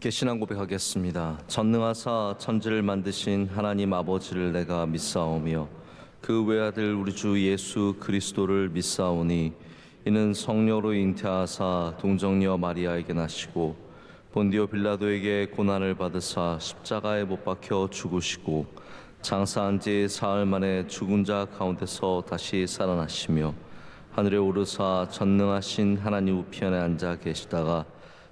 함께 신앙 고백하겠습니다. 전능하사 천지를 만드신 하나님 아버지를 내가 믿사오며 그 외아들 우리 주 예수 그리스도를 믿사오니 이는 성령으로 잉태하사 동정녀 마리아에게 나시고 본디오 빌라도에게 고난을 받으사 십자가에 못 박혀 죽으시고 장사한 지 사흘 만에 죽은 자 가운데서 다시 살아나시며 하늘에 오르사 전능하신 하나님 우편에 앉아 계시다가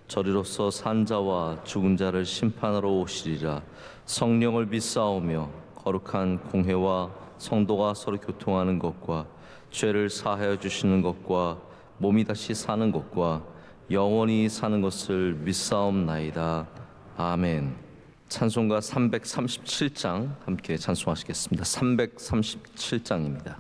저리로서 산 자와 죽은 자를 심판하러 오시리라. 성령을 믿사오며 거룩한 공회와 성도가 서로 교통하는 것과 죄를 사하여 주시는 것과 몸이 다시 사는 것과 영원히 사는 것을 믿사옵나이다. 아멘. 찬송가 337장 함께 찬송하시겠습니다. 337장입니다.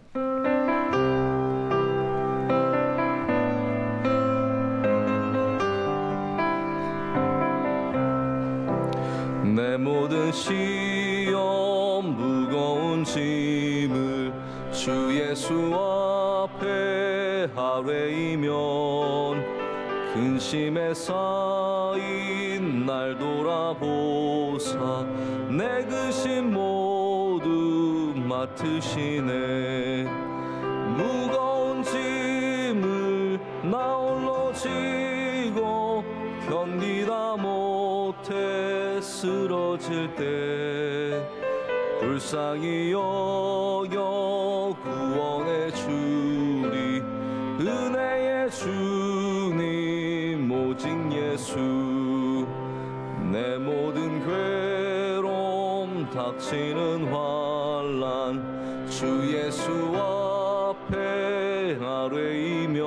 내 모든 시험 무거운 짐을 주 예수 앞에 아뢰이면 근심에 쌓인 날 돌아보사 내 근심 모두 맡으시네. 무거운 짐을 나 홀로 지고 견디다 못해 쓰러질 때 불쌍히 여겨 구원해 주리. 은혜의 주님 오직 예수. 내 모든 괴로움 닥치는 환난 주 예수 앞에 아뢰이면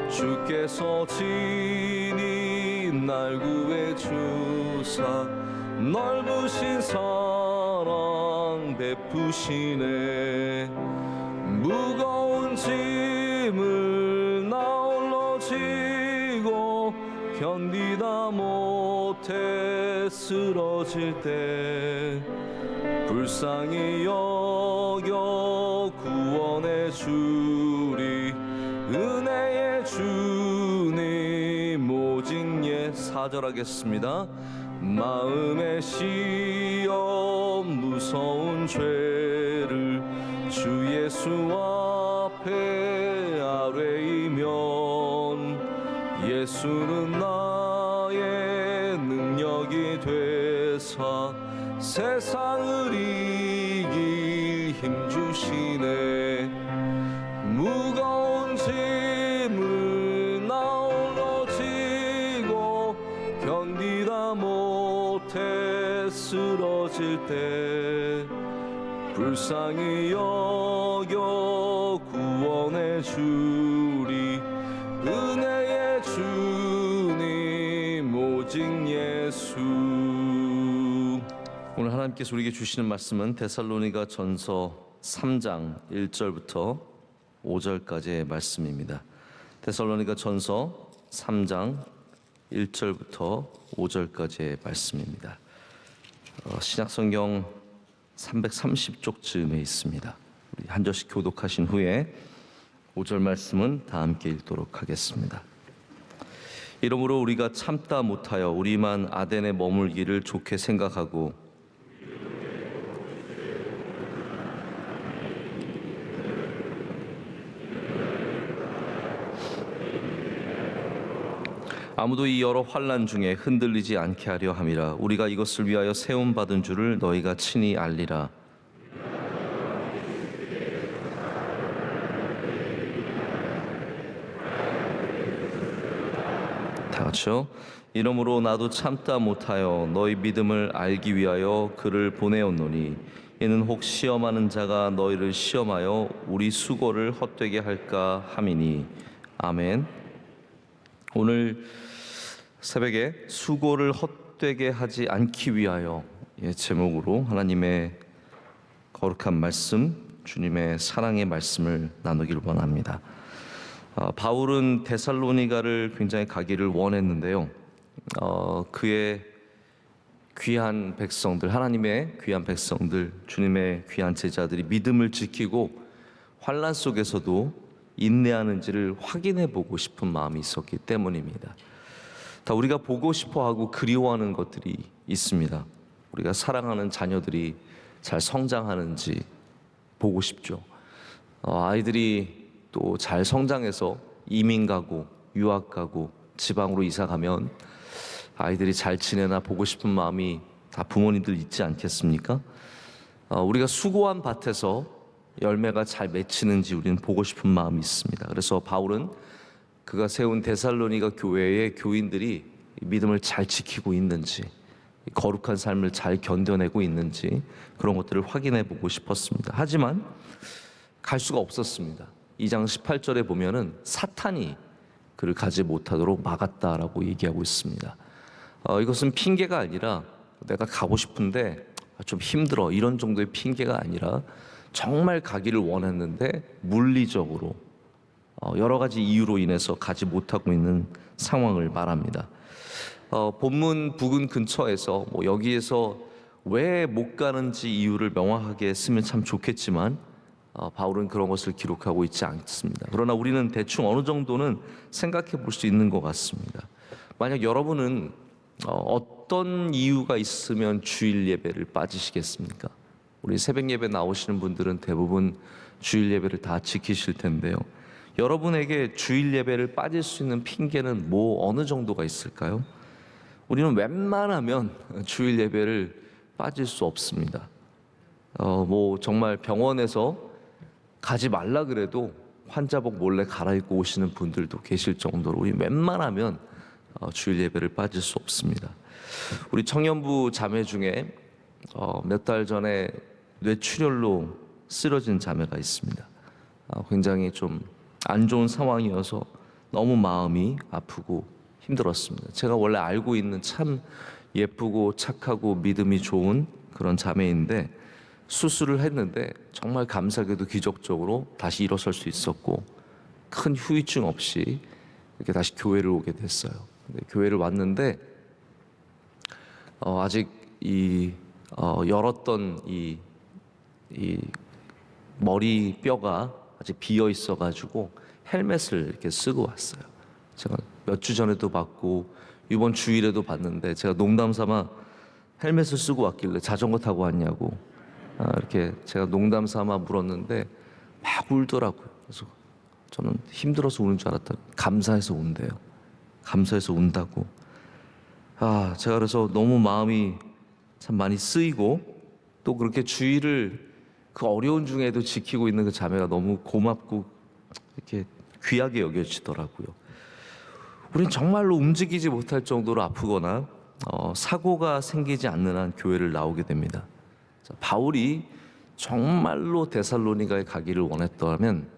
주께서 친히 날 구해 주사 넓으신 사랑 베푸시네. 무거운 짐을 나 홀로 지고 견디다 못해 쓰러질 때 불쌍히 여겨 구원해 주리. 은혜의 주님 오직 예. 4절 하겠습니다. 마음의 시험 무서운 죄를 주 예수 앞에 아뢰이면 예수는 나의 능력이 되사 세상을 이길 힘 주시네. 무거운 짐을 나 홀로 지고 견디다 못해 쓰러질 때 불쌍히 여겨 구원해 주리. 은혜의 주님 오직 예수. 오늘 하나님께서 우리에게 주시는 말씀은 데살로니가 전서 3장 1절부터 5절까지의 말씀입니다. 데살로니가 전서 3장 1절부터 5절까지의 말씀입니다. 신약성경 330쪽쯤에 있습니다. 우리 한 절씩 교독하신 후에 5절 말씀은 다 함께 읽도록 하겠습니다. 이러므로 우리가 참다 못하여 우리만 아덴에 머물기를 좋게 생각하고 아무도 이 여러 환난 중에 흔들리지 않게 하려 함이라. 우리가 이것을 위하여 세움 받은 줄을 너희가 친히 알리라. 다 같이요. 이러므로 나도 참다 못하여 너희 믿음을 알기 위하여 그를 보내었노니 이는 혹 시험하는 자가 너희를 시험하여 우리 수고를 헛되게 할까 함이니. 아멘. 오늘 새벽에 수고를 헛되게 하지 않기 위하여 제목으로 하나님의 거룩한 말씀, 주님의 사랑의 말씀을 나누길 원합니다. 바울은 데살로니가를 굉장히 가기를 원했는데요. 그의 귀한 백성들, 하나님의 귀한 백성들, 주님의 귀한 제자들이 믿음을 지키고 환난 속에서도 인내하는지를 확인해 보고 싶은 마음이 있었기 때문입니다. 다 우리가 보고 싶어하고 그리워하는 것들이 있습니다. 우리가 사랑하는 자녀들이 잘 성장하는지 보고 싶죠. 아이들이 또 잘 성장해서 이민 가고 유학 가고 지방으로 이사 가면 아이들이 잘 지내나 보고 싶은 마음이 다 부모님들 있지 않겠습니까? 우리가 수고한 밭에서 열매가 잘 맺히는지 우리는 보고 싶은 마음이 있습니다. 그래서 바울은 그가 세운 데살로니가 교회의 교인들이 믿음을 잘 지키고 있는지, 거룩한 삶을 잘 견뎌내고 있는지 그런 것들을 확인해 보고 싶었습니다. 하지만 갈 수가 없었습니다. 2장 18절에 보면은 사탄이 그를 가지 못하도록 막았다라고 얘기하고 있습니다. 이것은 핑계가 아니라 내가 가고 싶은데 좀 힘들어 이런 정도의 핑계가 아니라 정말 가기를 원했는데 물리적으로 여러 가지 이유로 인해서 가지 못하고 있는 상황을 말합니다. 본문 부근 근처에서 여기에서 왜 못 가는지 이유를 명확하게 쓰면 참 좋겠지만 바울은 그런 것을 기록하고 있지 않습니다. 그러나 우리는 대충 어느 정도는 생각해 볼 수 있는 것 같습니다. 만약 여러분은 어떤 이유가 있으면 주일 예배를 빠지시겠습니까? 우리 새벽 예배 나오시는 분들은 대부분 주일 예배를 다 지키실 텐데요. 여러분에게 주일 예배를 빠질 수 있는 핑계는 어느 정도가 있을까요? 우리는 웬만하면 주일 예배를 빠질 수 없습니다. 정말 병원에서 가지 말라 그래도 환자복 몰래 갈아입고 오시는 분들도 계실 정도로 우리 웬만하면 주일 예배를 빠질 수 없습니다. 우리 청년부 자매 중에 몇 달 전에 뇌출혈로 쓰러진 자매가 있습니다. 굉장히 좀 안 좋은 상황이어서 너무 마음이 아프고 힘들었습니다. 제가 원래 알고 있는 참 예쁘고 착하고 믿음이 좋은 그런 자매인데 수술을 했는데 정말 감사하게도 기적적으로 다시 일어설 수 있었고 큰 후유증 없이 이렇게 다시 교회를 오게 됐어요. 근데 교회를 왔는데 아직 열었던 이 머리 뼈가 아직 비어 있어가지고 헬멧을 이렇게 쓰고 왔어요. 제가 몇 주 전에도 봤고 이번 주일에도 봤는데 제가 농담삼아 헬멧을 쓰고 왔길래 자전거 타고 왔냐고 이렇게 제가 농담삼아 물었는데 막 울더라고요. 그래서 저는 힘들어서 우는 줄 알았더니 감사해서 운대요. 감사해서 운다고. 제가 그래서 너무 마음이 참 많이 쓰이고 또 그렇게 주의를 그 어려운 중에도 지키고 있는 그 자매가 너무 고맙고 이렇게 귀하게 여겨지더라고요. 우린 정말로 움직이지 못할 정도로 아프거나 사고가 생기지 않는 한 교회를 나오게 됩니다. 바울이 정말로 데살로니가에 가기를 원했다면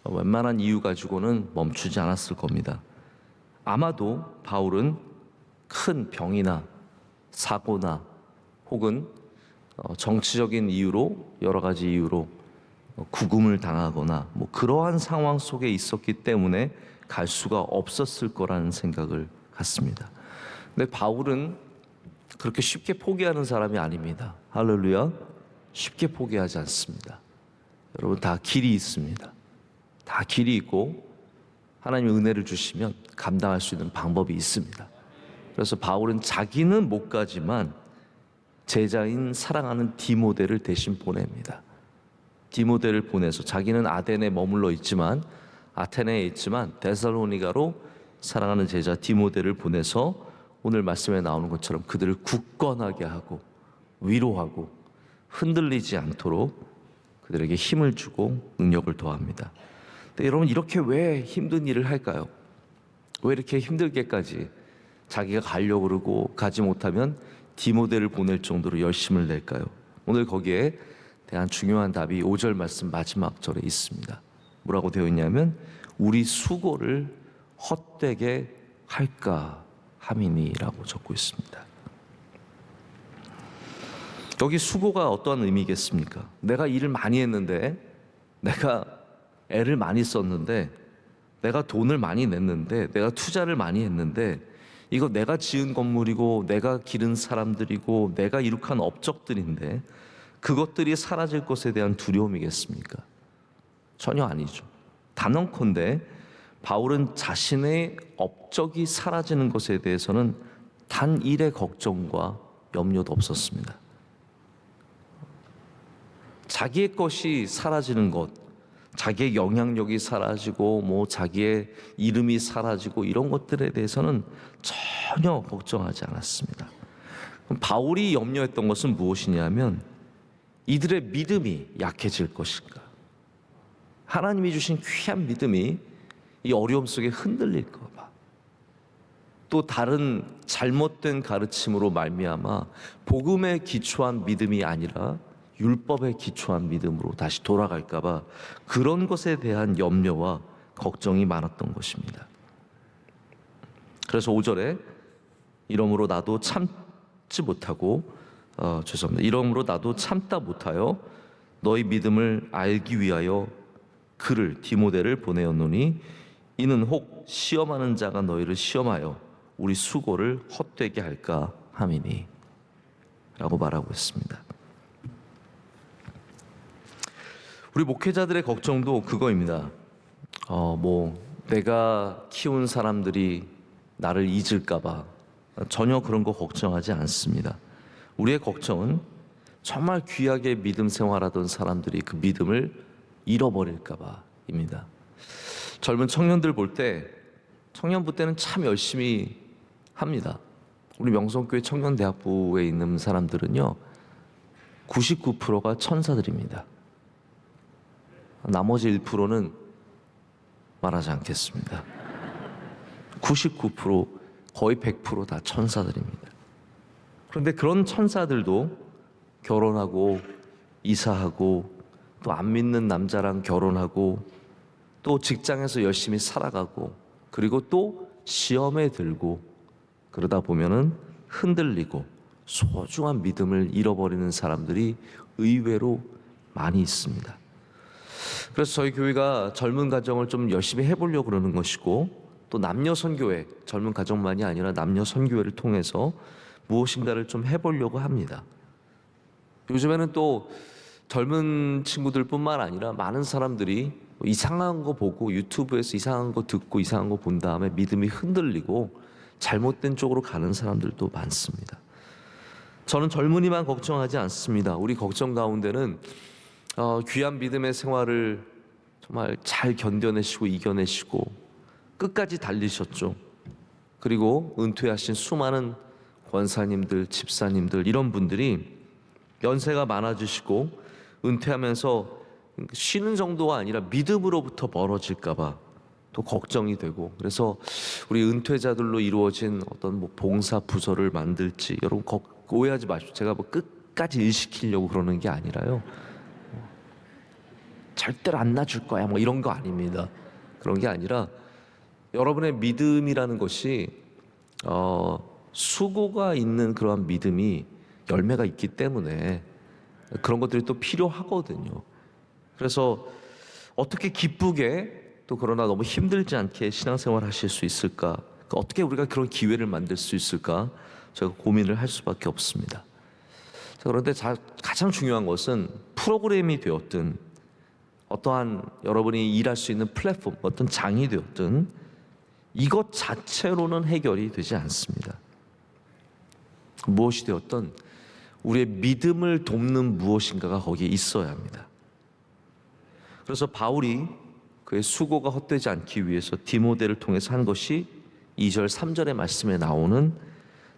웬만한 이유 가지고는 멈추지 않았을 겁니다. 아마도 바울은 큰 병이나 사고나 혹은 정치적인 이유로 여러 가지 이유로 구금을 당하거나 그러한 상황 속에 있었기 때문에 갈 수가 없었을 거라는 생각을 갖습니다. 근데 바울은 그렇게 쉽게 포기하는 사람이 아닙니다. 할렐루야. 쉽게 포기하지 않습니다. 여러분 다 길이 있습니다. 다 길이 있고 하나님의 은혜를 주시면 감당할 수 있는 방법이 있습니다. 그래서 바울은 자기는 못 가지만 제자인 사랑하는 디모데를 대신 보냅니다. 디모데를 보내서 자기는 아덴에 머물러 있지만 아테네에 있지만 데살로니가로 사랑하는 제자 디모데를 보내서 오늘 말씀에 나오는 것처럼 그들을 굳건하게 하고 위로하고 흔들리지 않도록 그들에게 힘을 주고 능력을 더합니다. 근데 여러분 이렇게 왜 힘든 일을 할까요? 왜 이렇게 힘들게까지 자기가 가려고 그러고 가지 못하면 디모데를 보낼 정도로 열심을 낼까요? 오늘 거기에 대한 중요한 답이 5절 말씀 마지막 절에 있습니다. 뭐라고 되어 있냐면 우리 수고를 헛되게 할까 함이니라고 적고 있습니다. 여기 수고가 어떠한 의미겠습니까? 내가 일을 많이 했는데, 내가 애를 많이 썼는데, 내가 돈을 많이 냈는데, 내가 투자를 많이 했는데, 이거 내가 지은 건물이고 내가 기른 사람들이고 내가 이룩한 업적들인데 그것들이 사라질 것에 대한 두려움이겠습니까? 전혀 아니죠. 단언컨대 바울은 자신의 업적이 사라지는 것에 대해서는 단 일의 걱정과 염려도 없었습니다. 자기의 것이 사라지는 것, 자기의 영향력이 사라지고 자기의 이름이 사라지고 이런 것들에 대해서는 전혀 걱정하지 않았습니다. 그럼 바울이 염려했던 것은 무엇이냐면 이들의 믿음이 약해질 것인가, 하나님이 주신 귀한 믿음이 이 어려움 속에 흔들릴까 봐, 또 다른 잘못된 가르침으로 말미암아 복음에 기초한 믿음이 아니라 율법에 기초한 믿음으로 다시 돌아갈까 봐 그런 것에 대한 염려와 걱정이 많았던 것입니다. 그래서 5절에 이러므로 나도 참다 못하여 너희 믿음을 알기 위하여 그를 디모데를 보내었노니 이는 혹 시험하는 자가 너희를 시험하여 우리 수고를 헛되게 할까 함이니 라고 말하고 있습니다. 우리 목회자들의 걱정도 그거입니다. 내가 키운 사람들이 나를 잊을까 봐 전혀 그런 거 걱정하지 않습니다. 우리의 걱정은 정말 귀하게 믿음 생활하던 사람들이 그 믿음을 잃어버릴까 봐입니다. 젊은 청년들 볼 때, 청년부 때는 참 열심히 합니다. 우리 명성교회 청년대학부에 있는 사람들은요 99%가 천사들입니다. 나머지 1%는 말하지 않겠습니다. 99%, 거의 100% 다 천사들입니다. 그런데 그런 천사들도 결혼하고 이사하고 또 안 믿는 남자랑 결혼하고 또 직장에서 열심히 살아가고 그리고 또 시험에 들고 그러다 보면은 흔들리고 소중한 믿음을 잃어버리는 사람들이 의외로 많이 있습니다. 그래서 저희 교회가 젊은 가정을 좀 열심히 해보려고 그러는 것이고, 또 남녀 선교회, 젊은 가정만이 아니라 남녀 선교회를 통해서 무엇인가를 좀 해보려고 합니다. 요즘에는 또 젊은 친구들뿐만 아니라 많은 사람들이 이상한 거 보고 유튜브에서 이상한 거 듣고 이상한 거 본 다음에 믿음이 흔들리고 잘못된 쪽으로 가는 사람들도 많습니다. 저는 젊은이만 걱정하지 않습니다. 우리 걱정 가운데는 귀한 믿음의 생활을 정말 잘 견뎌내시고 이겨내시고 끝까지 달리셨죠. 그리고 은퇴하신 수많은 권사님들, 집사님들 이런 분들이 연세가 많아지시고 은퇴하면서 쉬는 정도가 아니라 믿음으로부터 멀어질까 봐 또 걱정이 되고, 그래서 우리 은퇴자들로 이루어진 어떤 봉사 부서를 만들지, 여러분 오해하지 마십시오. 제가 끝까지 일시키려고 그러는 게 아니라요, 절대로 안 놔줄 거야 이런 거 아닙니다. 그런 게 아니라 여러분의 믿음이라는 것이 수고가 있는 그러한 믿음이 열매가 있기 때문에 그런 것들이 또 필요하거든요. 그래서 어떻게 기쁘게 또 그러나 너무 힘들지 않게 신앙생활 하실 수 있을까, 어떻게 우리가 그런 기회를 만들 수 있을까, 제가 고민을 할 수밖에 없습니다. 그런데 가장 중요한 것은 프로그램이 되었든 어떠한 여러분이 일할 수 있는 플랫폼, 어떤 장이 되었든 이것 자체로는 해결이 되지 않습니다. 무엇이 되었든 우리의 믿음을 돕는 무엇인가가 거기에 있어야 합니다. 그래서 바울이 그의 수고가 헛되지 않기 위해서 디모데를 통해서 한 것이 2절 3절의 말씀에 나오는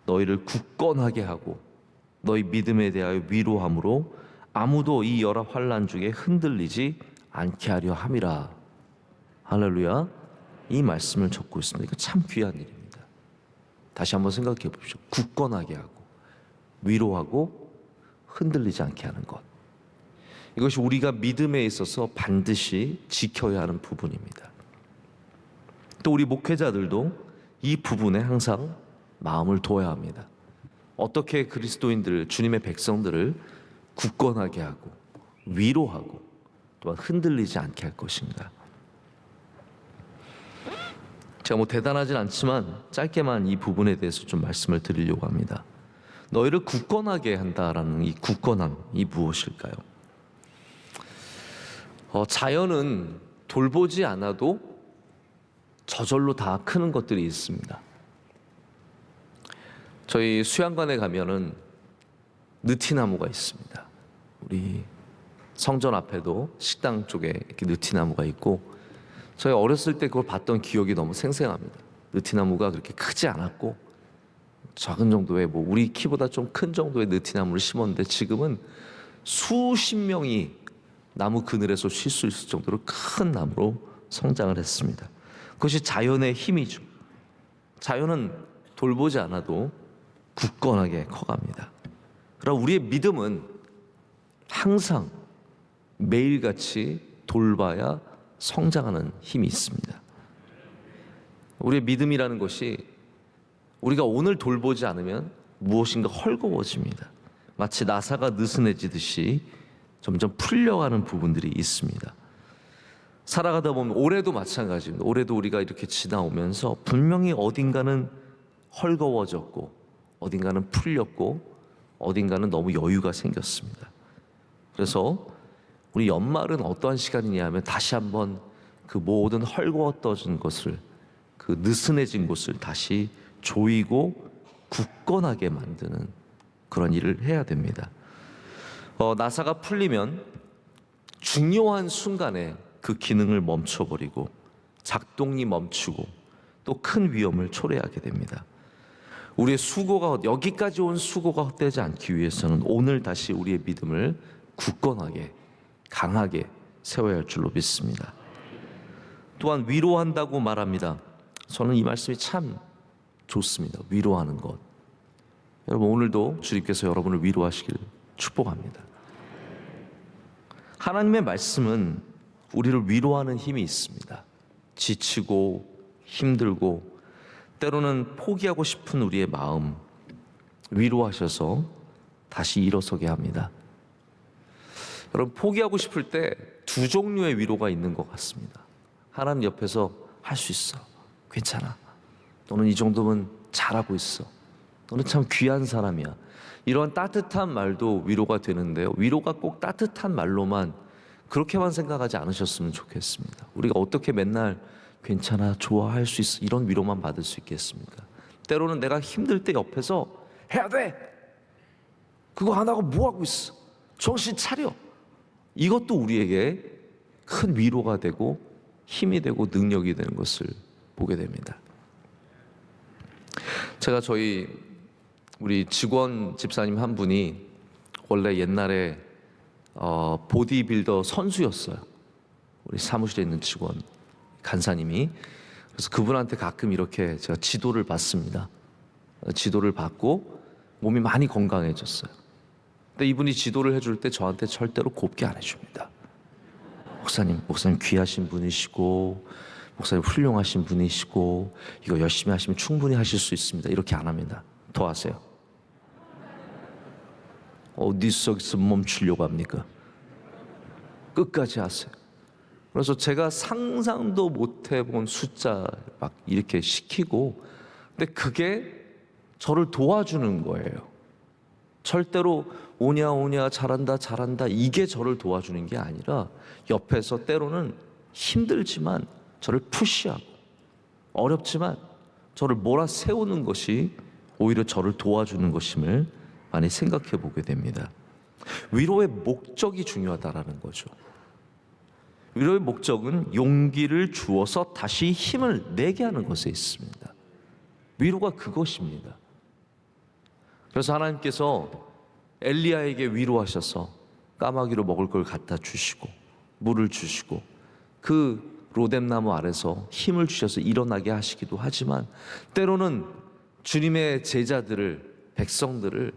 너희를 굳건하게 하고 너희 믿음에 대하여 위로함으로 아무도 이 여러 환난 중에 흔들리지 않게 하려 함이라. 할렐루야. 이 말씀을 적고 있습니다. 이거 참 귀한 일입니다. 다시 한번 생각해 보십시오. 굳건하게 하고 위로하고 흔들리지 않게 하는 것, 이것이 우리가 믿음에 있어서 반드시 지켜야 하는 부분입니다. 또 우리 목회자들도 이 부분에 항상 마음을 둬야 합니다. 어떻게 그리스도인들, 주님의 백성들을 굳건하게 하고 위로하고 또한 흔들리지 않게 할 것인가. 제가 대단하진 않지만 짧게만 이 부분에 대해서 좀 말씀을 드리려고 합니다. 너희를 굳건하게 한다라는 이 굳건함이 무엇일까요? 자연은 돌보지 않아도 저절로 다 크는 것들이 있습니다. 저희 수양관에 가면은 느티나무가 있습니다. 우리 성전 앞에도 식당 쪽에 이렇게 느티나무가 있고, 저희 어렸을 때 그걸 봤던 기억이 너무 생생합니다. 느티나무가 그렇게 크지 않았고 작은 정도의, 우리 키보다 좀 큰 정도의 느티나무를 심었는데 지금은 수십 명이 나무 그늘에서 쉴 수 있을 정도로 큰 나무로 성장을 했습니다. 그것이 자연의 힘이죠. 자연은 돌보지 않아도 굳건하게 커갑니다. 그러나 우리의 믿음은 항상 매일같이 돌봐야 성장하는 힘이 있습니다. 우리의 믿음이라는 것이 우리가 오늘 돌보지 않으면 무엇인가 헐거워집니다. 마치 나사가 느슨해지듯이 점점 풀려가는 부분들이 있습니다. 살아가다 보면 올해도 마찬가지입니다. 올해도 우리가 이렇게 지나오면서 분명히 어딘가는 헐거워졌고, 어딘가는 풀렸고, 어딘가는 너무 여유가 생겼습니다. 그래서 우리 연말은 어떠한 시간이냐 하면 다시 한번 그 모든 헐거웠던 것을, 그 느슨해진 곳을 다시 조이고 굳건하게 만드는 그런 일을 해야 됩니다. 나사가 풀리면 중요한 순간에 그 기능을 멈춰버리고 작동이 멈추고 또 큰 위험을 초래하게 됩니다. 우리의 수고가, 여기까지 온 수고가 헛되지 않기 위해서는 오늘 다시 우리의 믿음을 굳건하게 강하게 세워야 할 줄로 믿습니다. 또한 위로한다고 말합니다. 저는 이 말씀이 참 좋습니다. 위로하는 것. 여러분, 오늘도 주님께서 여러분을 위로하시기를 축복합니다. 하나님의 말씀은 우리를 위로하는 힘이 있습니다. 지치고 힘들고 때로는 포기하고 싶은 우리의 마음 위로하셔서 다시 일어서게 합니다. 여러분, 포기하고 싶을 때 두 종류의 위로가 있는 것 같습니다. 하나님 옆에서 할 수 있어, 괜찮아, 너는 이 정도면 잘하고 있어, 너는 참 귀한 사람이야, 이런 따뜻한 말도 위로가 되는데요, 위로가 꼭 따뜻한 말로만 그렇게만 생각하지 않으셨으면 좋겠습니다. 우리가 어떻게 맨날 괜찮아, 좋아, 할 수 있어, 이런 위로만 받을 수 있겠습니까? 때로는 내가 힘들 때 옆에서 해야 돼, 그거 안 하고 뭐 하고 있어, 정신 차려, 이것도 우리에게 큰 위로가 되고 힘이 되고 능력이 되는 것을 보게 됩니다. 제가 우리 직원 집사님 한 분이 원래 옛날에 보디빌더 선수였어요. 우리 사무실에 있는 직원 간사님이. 그래서 그분한테 가끔 이렇게 제가 지도를 받습니다. 지도를 받고 몸이 많이 건강해졌어요. 근데 이분이 지도를 해줄 때 저한테 절대로 곱게 안 해줍니다. 목사님 귀하신 분이시고, 목사님 훌륭하신 분이시고, 이거 열심히 하시면 충분히 하실 수 있습니다, 이렇게 안 합니다. 더 하세요. 어디서 멈추려고 합니까? 끝까지 하세요. 그래서 제가 상상도 못 해본 숫자 막 이렇게 시키고, 근데 그게 저를 도와주는 거예요. 절대로 오냐 잘한다 이게 저를 도와주는 게 아니라 옆에서 때로는 힘들지만 저를 푸시하고 어렵지만 저를 몰아세우는 것이 오히려 저를 도와주는 것임을 많이 생각해 보게 됩니다. 위로의 목적이 중요하다라는 거죠. 위로의 목적은 용기를 주어서 다시 힘을 내게 하는 것에 있습니다. 위로가 그것입니다. 그래서 하나님께서 엘리야에게 위로하셔서 까마귀로 먹을 걸 갖다 주시고 물을 주시고 그 로뎀나무 아래서 힘을 주셔서 일어나게 하시기도 하지만, 때로는 주님의 제자들을, 백성들을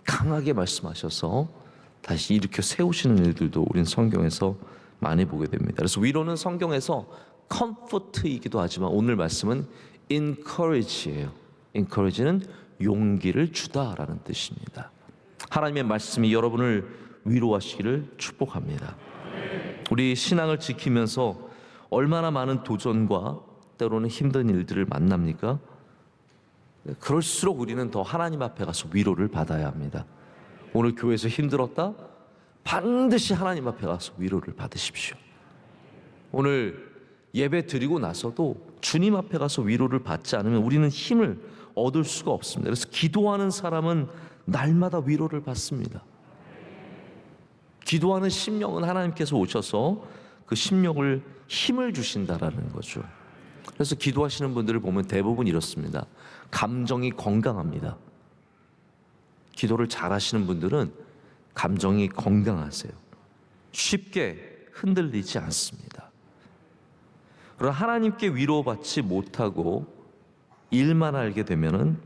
강하게 말씀하셔서 다시 일으켜 세우시는 일들도 우린 성경에서 많이 보게 됩니다. 그래서 위로는 성경에서 컴포트이기도 하지만 오늘 말씀은 encourage예요. encourage는 용기를 주다라는 뜻입니다. 하나님의 말씀이 여러분을 위로하시기를 축복합니다. 우리 신앙을 지키면서 얼마나 많은 도전과 때로는 힘든 일들을 만납니까? 그럴수록 우리는 더 하나님 앞에 가서 위로를 받아야 합니다. 오늘 교회에서 힘들었다? 반드시 하나님 앞에 가서 위로를 받으십시오. 오늘 예배 드리고 나서도 주님 앞에 가서 위로를 받지 않으면 우리는 힘을 얻을 수가 없습니다. 그래서 기도하는 사람은 날마다 위로를 받습니다. 기도하는 심령은 하나님께서 오셔서 그 심령을 힘을 주신다라는 거죠. 그래서 기도하시는 분들을 보면 대부분 이렇습니다. 감정이 건강합니다. 기도를 잘하시는 분들은 감정이 건강하세요. 쉽게 흔들리지 않습니다. 그러나 하나님께 위로받지 못하고 일만 알게 되면은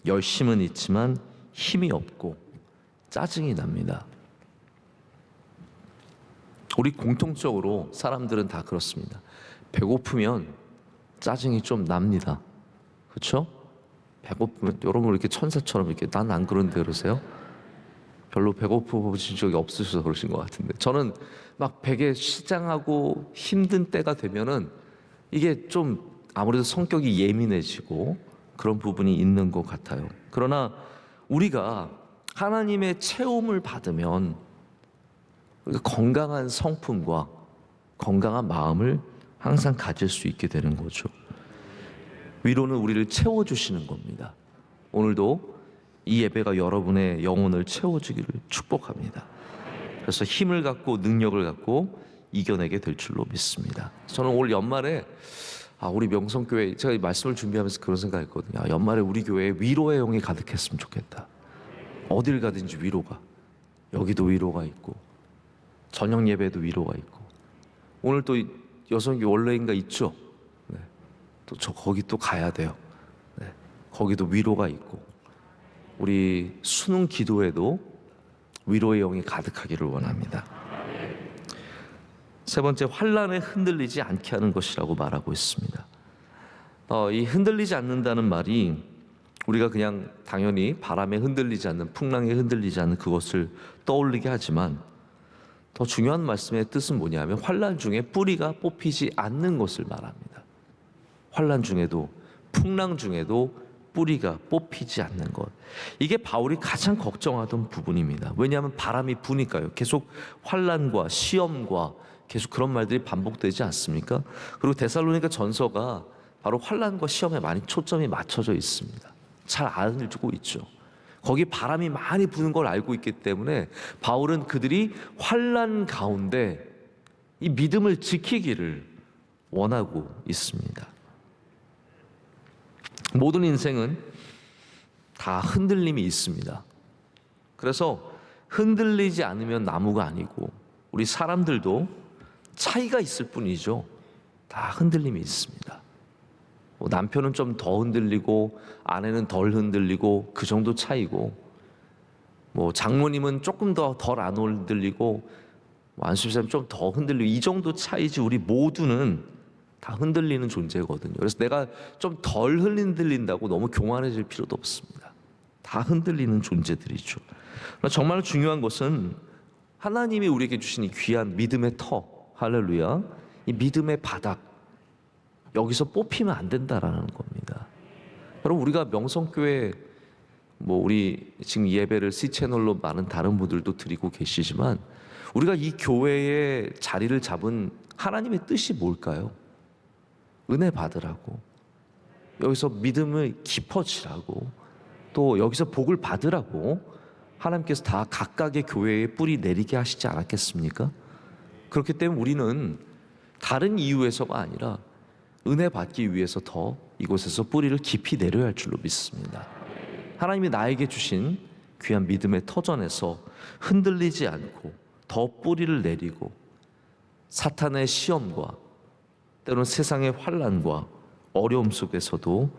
열심은 있지만 힘이 없고 짜증이 납니다. 우리 공통적으로 사람들은 다 그렇습니다. 배고프면 짜증이 좀 납니다. 그렇죠? 배고프면 여러분 이렇게 천사처럼 이렇게 난 안 그런데 그러세요? 별로 배고프신 적이 없으셔서 그러신 것 같은데 저는 막 베개 시장하고 힘든 때가 되면은 이게 좀 아무래도 성격이 예민해지고 그런 부분이 있는 것 같아요. 그러나 우리가 하나님의 채움을 받으면 우리가 건강한 성품과 건강한 마음을 항상 가질 수 있게 되는 거죠. 위로는 우리를 채워주시는 겁니다. 오늘도 이 예배가 여러분의 영혼을 채워주기를 축복합니다. 그래서 힘을 갖고 능력을 갖고 이겨내게 될 줄로 믿습니다. 저는 올 연말에 우리 명성교회 제가 이 말씀을 준비하면서 그런 생각했거든요. 연말에 우리 교회에 위로의 영이 가득했으면 좋겠다. 어딜 가든지 위로가, 여기도 위로가 있고 저녁 예배도 위로가 있고 오늘 또 여성교 원래인가 있죠. 네. 또 저 거기 또 가야 돼요. 네. 거기도 위로가 있고 우리 수능 기도에도 위로의 영이 가득하기를 원합니다. 세 번째, 환난에 흔들리지 않게 하는 것이라고 말하고 있습니다. 이 흔들리지 않는다는 말이 우리가 그냥 당연히 바람에 흔들리지 않는, 풍랑에 흔들리지 않는 그것을 떠올리게 하지만 더 중요한 말씀의 뜻은 뭐냐면 환난 중에 뿌리가 뽑히지 않는 것을 말합니다. 환난 중에도 풍랑 중에도 뿌리가 뽑히지 않는 것. 이게 바울이 가장 걱정하던 부분입니다. 왜냐하면 바람이 부니까요. 계속 환난과 시험과 계속 그런 말들이 반복되지 않습니까? 그리고 데살로니가 전서가 바로 환난과 시험에 많이 초점이 맞춰져 있습니다. 잘 알고 있죠. 거기 바람이 많이 부는 걸 알고 있기 때문에 바울은 그들이 환난 가운데 이 믿음을 지키기를 원하고 있습니다. 모든 인생은 다 흔들림이 있습니다. 그래서 흔들리지 않으면 나무가 아니고 우리 사람들도 차이가 있을 뿐이죠. 다 흔들림이 있습니다. 남편은 좀 더 흔들리고 아내는 덜 흔들리고 그 정도 차이고 장모님은 조금 더 덜 안 흔들리고 안수집사님 좀 더 흔들리고 이 정도 차이지 우리 모두는 다 흔들리는 존재거든요. 그래서 내가 좀 덜 흔들린다고 너무 교만해질 필요도 없습니다. 다 흔들리는 존재들이죠. 정말 중요한 것은 하나님이 우리에게 주신 이 귀한 믿음의 터, 할렐루야, 이 믿음의 바닥, 여기서 뽑히면 안 된다라는 겁니다. 여러분 우리가 명성교회 우리 지금 예배를 C채널로 많은 다른 분들도 드리고 계시지만 우리가 이 교회의 자리를 잡은 하나님의 뜻이 뭘까요? 은혜 받으라고, 여기서 믿음을 깊어지라고, 또 여기서 복을 받으라고 하나님께서 다 각각의 교회에 뿌리 내리게 하시지 않았겠습니까? 그렇기 때문에 우리는 다른 이유에서가 아니라 은혜 받기 위해서 더 이곳에서 뿌리를 깊이 내려야 할 줄로 믿습니다. 하나님이 나에게 주신 귀한 믿음의 터전에서 흔들리지 않고 더 뿌리를 내리고 사탄의 시험과 때로는 세상의 환난과 어려움 속에서도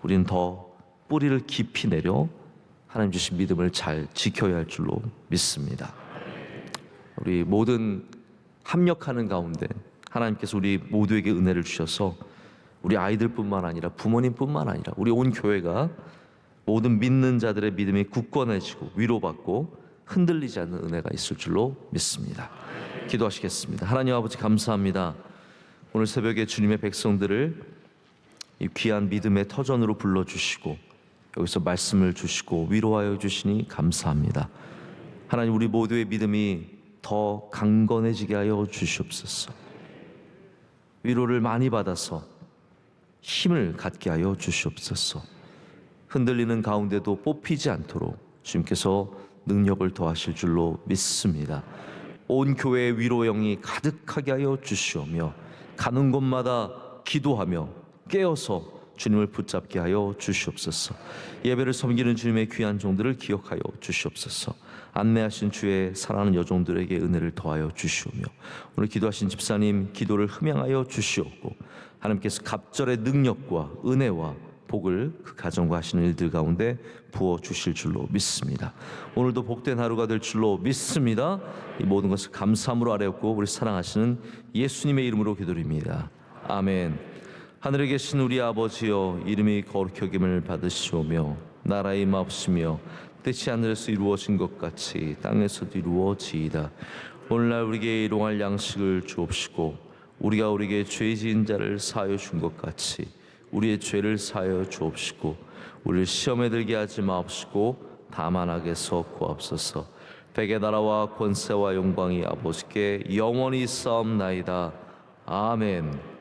우리는 더 뿌리를 깊이 내려 하나님 주신 믿음을 잘 지켜야 할 줄로 믿습니다. 우리 모든 합력하는 가운데 하나님께서 우리 모두에게 은혜를 주셔서 우리 아이들뿐만 아니라 부모님뿐만 아니라 우리 온 교회가 모든 믿는 자들의 믿음이 굳건해지고 위로받고 흔들리지 않는 은혜가 있을 줄로 믿습니다. 기도하시겠습니다. 하나님 아버지 감사합니다. 오늘 새벽에 주님의 백성들을 이 귀한 믿음의 터전으로 불러주시고 여기서 말씀을 주시고 위로하여 주시니 감사합니다. 하나님 우리 모두의 믿음이 더 강건해지게 하여 주시옵소서. 위로를 많이 받아서 힘을 갖게 하여 주시옵소서. 흔들리는 가운데도 뽑히지 않도록 주님께서 능력을 더하실 줄로 믿습니다. 온 교회의 위로 영이 가득하게 하여 주시오며 가는 곳마다 기도하며 깨어서 주님을 붙잡게 하여 주시옵소서. 예배를 섬기는 주님의 귀한 종들을 기억하여 주시옵소서. 안내하신 주의 사랑하는 여종들에게 은혜를 더하여 주시오며 오늘 기도하신 집사님 기도를 흠양하여 주시옵고 하나님께서 갑절의 능력과 은혜와 복을 그 가정과 하시는 일들 가운데 부어 주실 줄로 믿습니다. 오늘도 복된 하루가 될 줄로 믿습니다. 이 모든 것을 감사함으로 아뢰었고 우리 사랑하시는 예수님의 이름으로 기도드립니다. 아멘. 하늘에 계신 우리 아버지여, 이름이 거룩히 여김을 받으시오며 나라의 마옵시며 뜻이 하늘에서 이루어진 것 같이 땅에서도 이루어지이다. 오늘날 우리에게 일용할 양식을 주옵시고 우리가 우리에게 죄 지은 자를 사하여 준 것 같이 우리의 죄를 사하여 주옵시고 우리를 시험에 들게 하지 마옵시고 다만 악에서 구하옵소서. 백의 나라와 권세와 영광이 아버지께 영원히 있사옵나이다. 아멘.